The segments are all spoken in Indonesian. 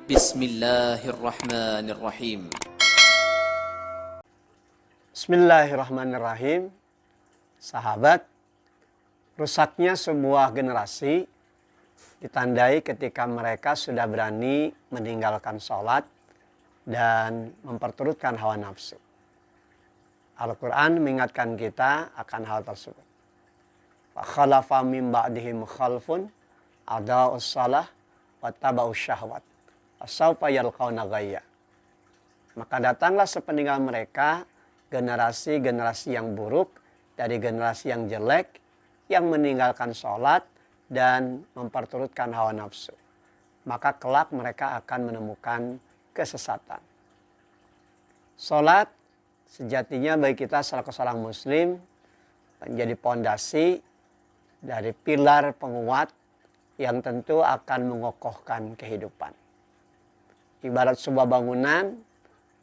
Bismillahirrahmanirrahim. Bismillahirrahmanirrahim. Sahabat, rusaknya sebuah generasi ditandai ketika mereka sudah berani meninggalkan sholat dan memperturutkan hawa nafsu. Al-Quran mengingatkan kita akan hal tersebut. Fa khalafa min ba'dihim khalfun adaa'us shalah wattaba'us syahwat fasawfa yalqauna ghayya. Maka datanglah sepeninggal mereka generasi-generasi yang buruk dari generasi yang jelek yang meninggalkan sholat dan memperturutkan hawa nafsu. Maka kelak mereka akan menemukan kesesatan. Sholat sejatinya bagi kita selaku seorang muslim menjadi pondasi dari pilar penguat yang tentu akan mengokohkan kehidupan. Ibarat sebuah bangunan,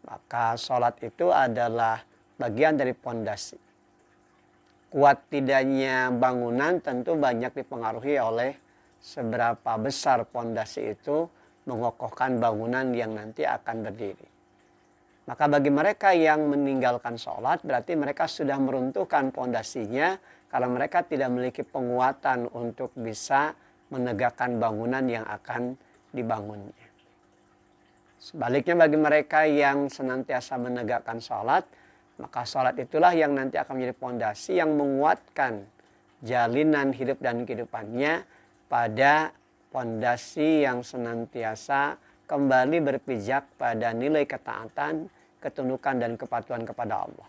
maka sholat itu adalah bagian dari pondasi. Kuat tidaknya bangunan tentu banyak dipengaruhi oleh seberapa besar pondasi itu mengokohkan bangunan yang nanti akan berdiri. Maka bagi mereka yang meninggalkan sholat, berarti mereka sudah meruntuhkan pondasinya karena mereka tidak memiliki penguatan untuk bisa menegakkan bangunan yang akan dibangunnya. Sebaliknya bagi mereka yang senantiasa menegakkan sholat, maka sholat itulah yang nanti akan menjadi pondasi yang menguatkan jalinan hidup dan kehidupannya pada pondasi yang senantiasa kembali berpijak pada nilai ketaatan, ketundukan dan kepatuhan kepada Allah.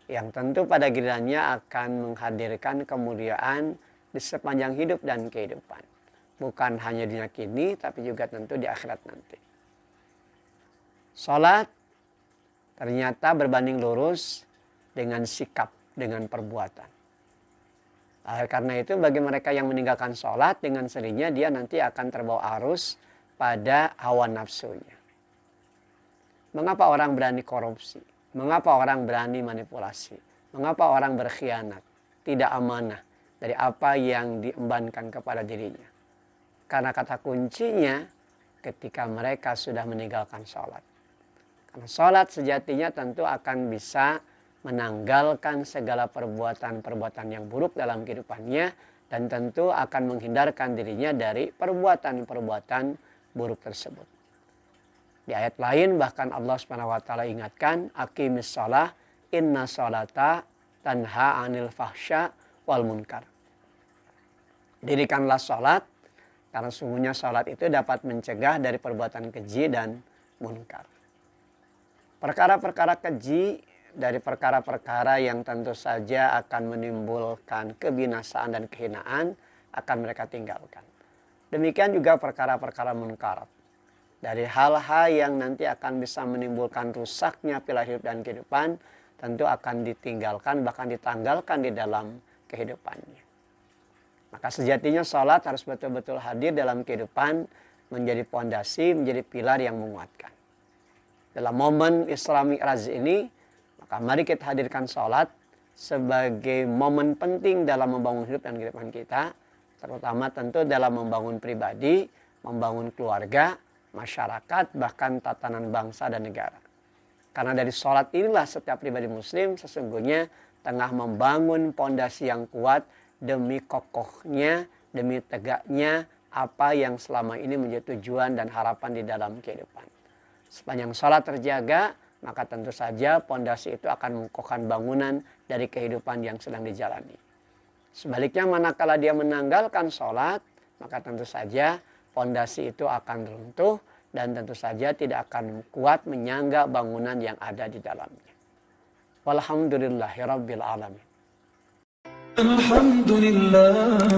Yang tentu pada gilirannya akan menghadirkan kemuliaan di sepanjang hidup dan kehidupan. Bukan hanya di dunia kini, tapi juga tentu di akhirat nanti. Sholat ternyata berbanding lurus dengan sikap, dengan perbuatan. Karena itu bagi mereka yang meninggalkan sholat, dengan sendirinya dia nanti akan terbawa arus pada hawa nafsunya. Mengapa orang berani korupsi? Mengapa orang berani manipulasi? Mengapa orang berkhianat? Tidak amanah dari apa yang diembankan kepada dirinya. Karena kata kuncinya ketika mereka sudah meninggalkan sholat. Karena sholat sejatinya tentu akan bisa menanggalkan segala perbuatan-perbuatan yang buruk dalam kehidupannya dan tentu akan menghindarkan dirinya dari perbuatan-perbuatan buruk tersebut. Di ayat lain bahkan Allah SWT ingatkan, aqimis shalah inna sholata tanha anil fahsya wal munkar. Dirikanlah sholat karena sungguhnya sholat itu dapat mencegah dari perbuatan keji dan munkar. Perkara-perkara keji dari perkara-perkara yang tentu saja akan menimbulkan kebinasaan dan kehinaan akan mereka tinggalkan. Demikian juga perkara-perkara munkar. Dari hal-hal yang nanti akan bisa menimbulkan rusaknya pilar hidup dan kehidupan tentu akan ditinggalkan bahkan ditanggalkan di dalam kehidupannya. Maka sejatinya sholat harus betul-betul hadir dalam kehidupan menjadi pondasi, menjadi pilar yang menguatkan. Dalam momen Isra Mi'raj ini, maka mari kita hadirkan sholat sebagai momen penting dalam membangun hidup dan kehidupan kita, terutama tentu dalam membangun pribadi, membangun keluarga, masyarakat, bahkan tatanan bangsa dan negara. Karena dari sholat inilah setiap pribadi muslim sesungguhnya tengah membangun pondasi yang kuat demi kokohnya, demi tegaknya apa yang selama ini menjadi tujuan dan harapan di dalam kehidupan. Sepanjang sholat terjaga, maka tentu saja pondasi itu akan mengokohkan bangunan dari kehidupan yang sedang dijalani. Sebaliknya manakala dia menanggalkan sholat, maka tentu saja pondasi itu akan runtuh dan tentu saja tidak akan kuat menyangga bangunan yang ada di dalamnya. Walhamdulillahirabbil alamin. Alhamdulillah.